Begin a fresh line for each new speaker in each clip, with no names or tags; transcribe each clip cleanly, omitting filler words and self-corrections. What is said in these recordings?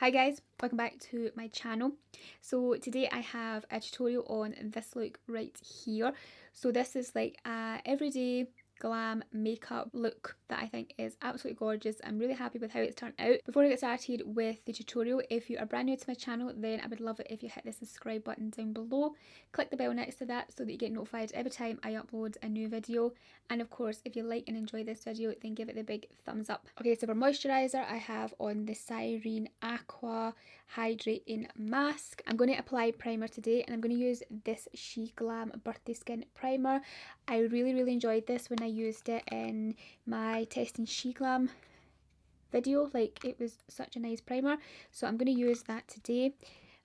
Hi guys, welcome back to my channel. So today I have a tutorial on this look right here. So this is like a everyday glam makeup look that I think is absolutely gorgeous. I'm really happy with how it's turned out. Before I get started with the tutorial, if you are brand new to my channel, then I would love it if you hit the subscribe button down below. Click the bell next to that so that you get notified every time I upload a new video. And of course, if you like and enjoy this video, then give it the big thumbs up. Okay, so for moisturiser, I have on the Cyrene Aqua Hydrating Mask. I'm going to apply primer today, and I'm going to use this She Glam Birthday Skin Primer. I really enjoyed this when I used it in my testing She Glam video. Like, it was such a nice primer, so I'm going to use that today.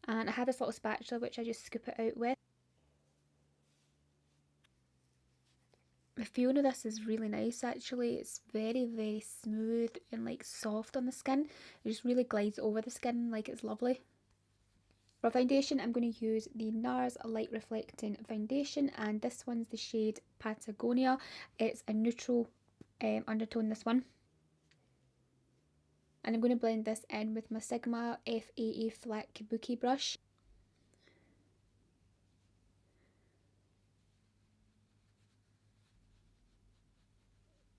And I have this little spatula which I just scoop it out with. The feeling of this is really nice actually. It's very smooth and like soft on the skin. It just really glides over the skin like it's lovely. For foundation, I'm going to use the NARS Light Reflecting Foundation, and this one's the shade Patagonia. It's a neutral undertone, this one. And I'm going to blend this in with my Sigma F80 Flat Kabuki brush.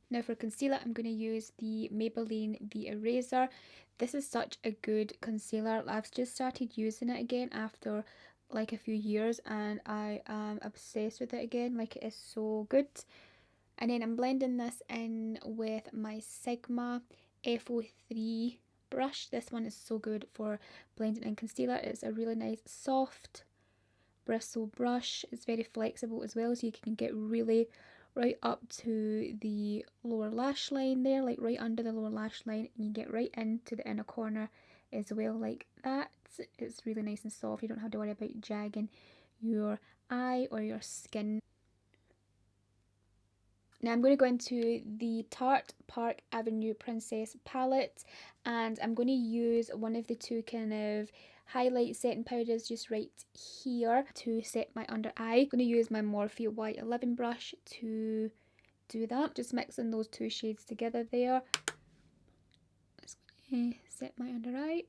Now for concealer, I'm going to use the Maybelline The Eraser. This is such a good concealer. I've just started using it again after like a few years, and I am obsessed with it again. Like, it is so good. And then I'm blending this in with my Sigma F03 brush. This one is so good for blending in concealer. It's a really nice soft bristle brush. It's very flexible as well, so you can get really right up to the lower lash line there, like right under the lower lash line, and you get right into the inner corner as well, like that. It's really nice and soft. You don't have to worry about jagging your eye or your skin. Now I'm going to go into the Tarte Park Avenue Princess palette, and I'm going to use one of the two kind of highlight setting powders just right here to set my under eye. I'm going to use my Morphe Y11 brush to do that. Just mixing those two shades together there. Just going to set my under eye.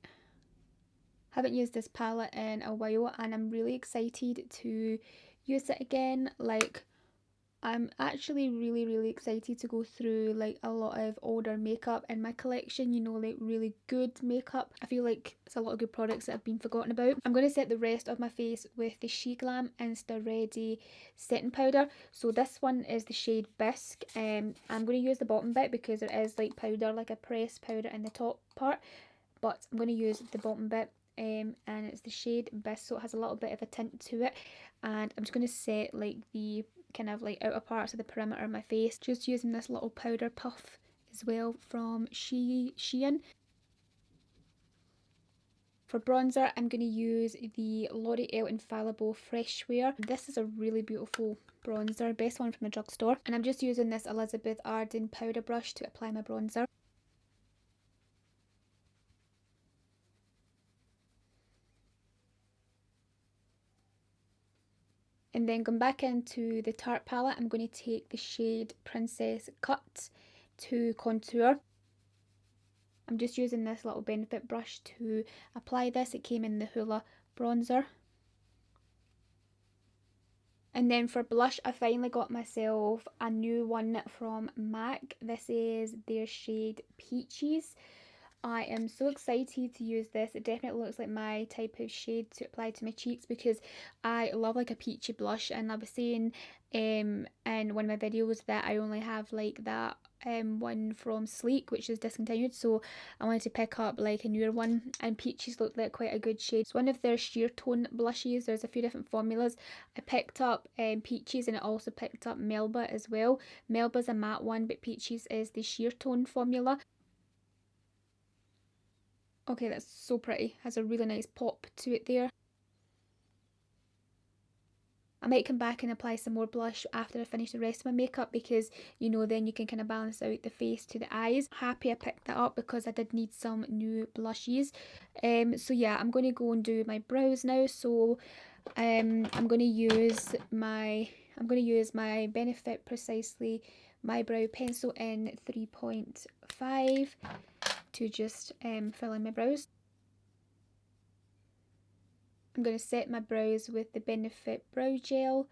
Haven't used this palette in a while, and I'm really excited to use it again. Like, I'm actually really excited to go through like a lot of older makeup in my collection, you know, like really good makeup. I feel like it's a lot of good products that have been forgotten about. I'm going to set the rest of my face with the She Glam Insta Ready setting powder. So this one is the shade Bisque. I'm going to use the bottom bit because there is like powder, like a pressed powder in the top part, but I'm going to use the bottom bit. And it's the shade Bisque, so it has a little bit of a tint to it, and I'm just going to set like the kind of like outer parts of the perimeter of my face, just using this little powder puff as well from Shein. For bronzer, I'm going to use the L'Oreal Infallible Fresh Wear. This is a really beautiful bronzer, best one from the drugstore, and I'm just using this Elizabeth Arden powder brush to apply my bronzer. And then going back into the Tarte palette, I'm going to take the shade Princess Cut to contour. I'm just using this little Benefit brush to apply this. It came in the Hoola bronzer. And then for blush, I finally got myself a new one from MAC. This is their shade Peaches. I am so excited to use this. It definitely looks like my type of shade to apply to my cheeks because I love like a peachy blush, and I was saying in one of my videos that I only have like that one from Sleek, which is discontinued, so I wanted to pick up like a newer one, and peaches looked like quite a good shade. It's one of their sheer tone blushes. There's a few different formulas. I picked up peaches, and I also picked up Melba as well. Melba's a matte one, but peaches is the sheer tone formula. Okay, that's so pretty. Has a really nice pop to it there. I might come back and apply some more blush after I finish the rest of my makeup because, you know, then you can kind of balance out the face to the eyes. Happy I picked that up because I did need some new blushes. So yeah, I'm going to go and do my brows now. So I'm going to use my Benefit Precisely My Brow Pencil in 3.5 to just fill in my brows. I'm going to set my brows with the Benefit Brow Gel.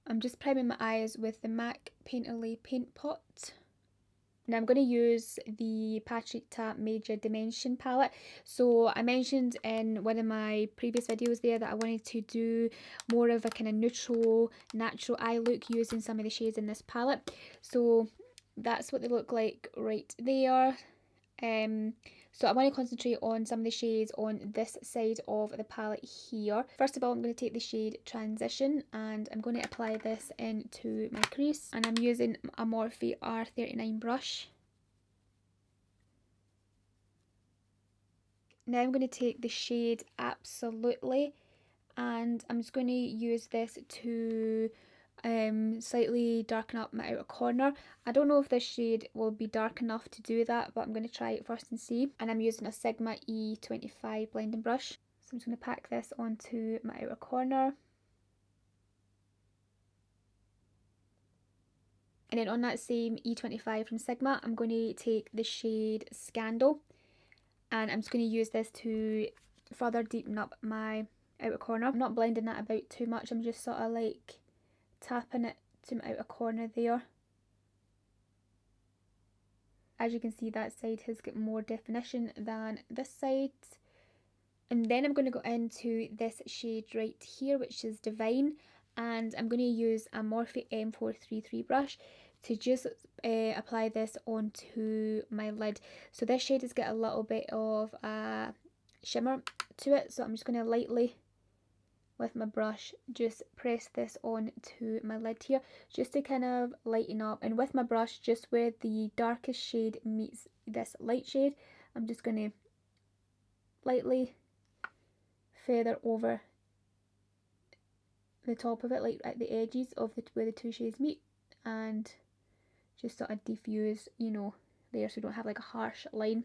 I'm just priming my eyes with the MAC Painterly Paint Pot. Now I'm going to use the Patrick Ta Major Dimension palette. So I mentioned in one of my previous videos there that I wanted to do more of a kind of neutral, natural eye look using some of the shades in this palette. So that's what they look like right there. So I want to concentrate on some of the shades on this side of the palette here. First of all, I'm going to take the shade Transition and I'm going to apply this into my crease, and I'm using a Morphe R39 brush. Now I'm going to take the shade Absolutely and I'm just going to use this to slightly darken up my outer corner. I don't know if this shade will be dark enough to do that, but I'm going to try it first and see. And I'm using a Sigma E25 blending brush. So I'm just going to pack this onto my outer corner. And then on that same E25 from Sigma, I'm going to take the shade Scandal. And I'm just going to use this to further deepen up my outer corner. I'm not blending that about too much, I'm just sort of like tapping it to my outer corner there. As you can see, that side has got more definition than this side. And then I'm going to go into this shade right here, which is Divine, and I'm going to use a Morphe M433 brush to just apply this onto my lid. So this shade has got a little bit of a shimmer to it, so I'm just going to lightly with my brush just press this on to my lid here just to kind of lighten up. And with my brush, just where the darkest shade meets this light shade, I'm just going to lightly feather over the top of it, like at the edges of where the two shades meet, and just sort of diffuse, you know, there, so we don't have like a harsh line.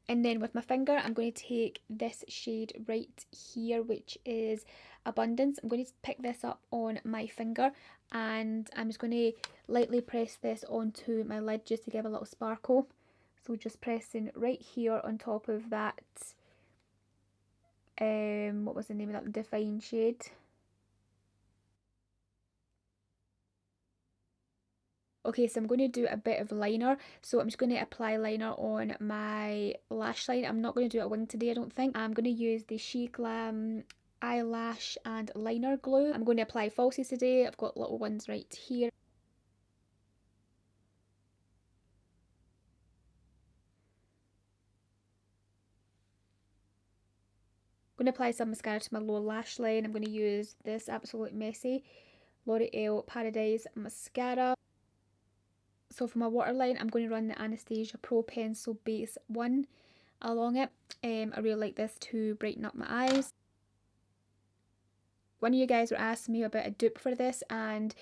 And then with my finger, I'm going to take this shade right here, which is Abundance. I'm going to pick this up on my finger and I'm just going to lightly press this onto my lid just to give a little sparkle. So just pressing right here on top of that, what was the name of that, Define shade. Okay, so I'm going to do a bit of liner. So I'm just going to apply liner on my lash line. I'm not going to do a wing today, I don't think. I'm going to use the Glam eyelash and liner glue. I'm going to apply falsies today. I've got little ones right here. I'm going to apply some mascara to my lower lash line. I'm going to use this Absolute Messy L'Oreal Paradise mascara. So for my waterline, I'm going to run the Anastasia Pro Pencil Base 1 along it. I really like this to brighten up my eyes. One of you guys were asking me about a dupe for this, and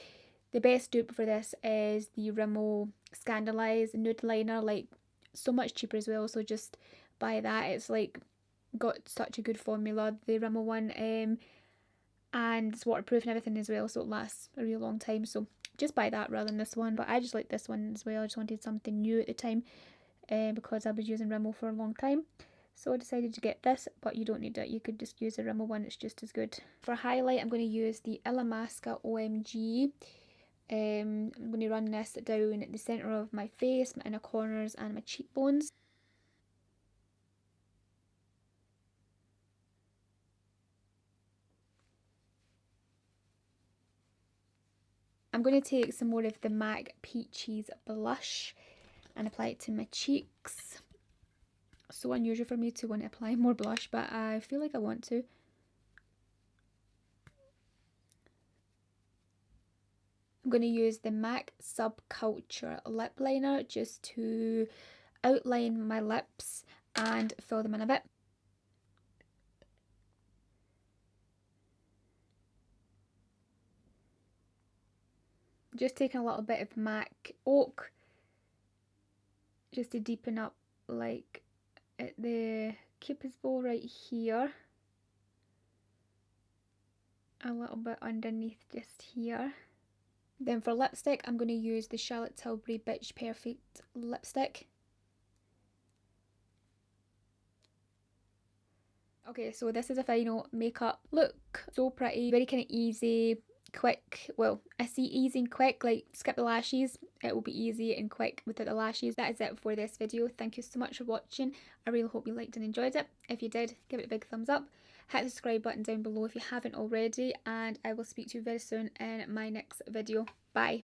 the best dupe for this is the Rimmel Scandalise Nude Liner, like so much cheaper as well, so just buy that. It's like got such a good formula, the Rimmel one, and it's waterproof and everything as well, so it lasts a really long time, so just buy that rather than this one. But I just like this one as well. I just wanted something new at the time because I was using Rimmel for a long time, so I decided to get this. But you don't need it, you could just use the Rimmel one, it's just as good. For highlight, I'm going to use the Illamasqua OMG. I'm going to run this down the centre of my face, my inner corners and my cheekbones. I'm going to take some more of the MAC Peaches blush and apply it to my cheeks. So unusual for me to want to apply more blush, but I feel like I want to. I'm going to use the MAC Subculture lip liner just to outline my lips and fill them in a bit. Just taking a little bit of MAC Oak just to deepen up, like at the cupid's bow right here, a little bit underneath just here. Then for lipstick, I'm going to use the Charlotte Tilbury Bitch Perfect lipstick. Okay, so this is a final makeup look. So pretty, very kind of easy, quick. Well, I see easy and quick, like skip the lashes. It will be easy and quick without the lashes. That is it for this video. Thank you so much for watching. I really hope you liked and enjoyed it. If you did, give it a big thumbs up. Hit the subscribe button down below if you haven't already, and I will speak to you very soon in my next video. Bye.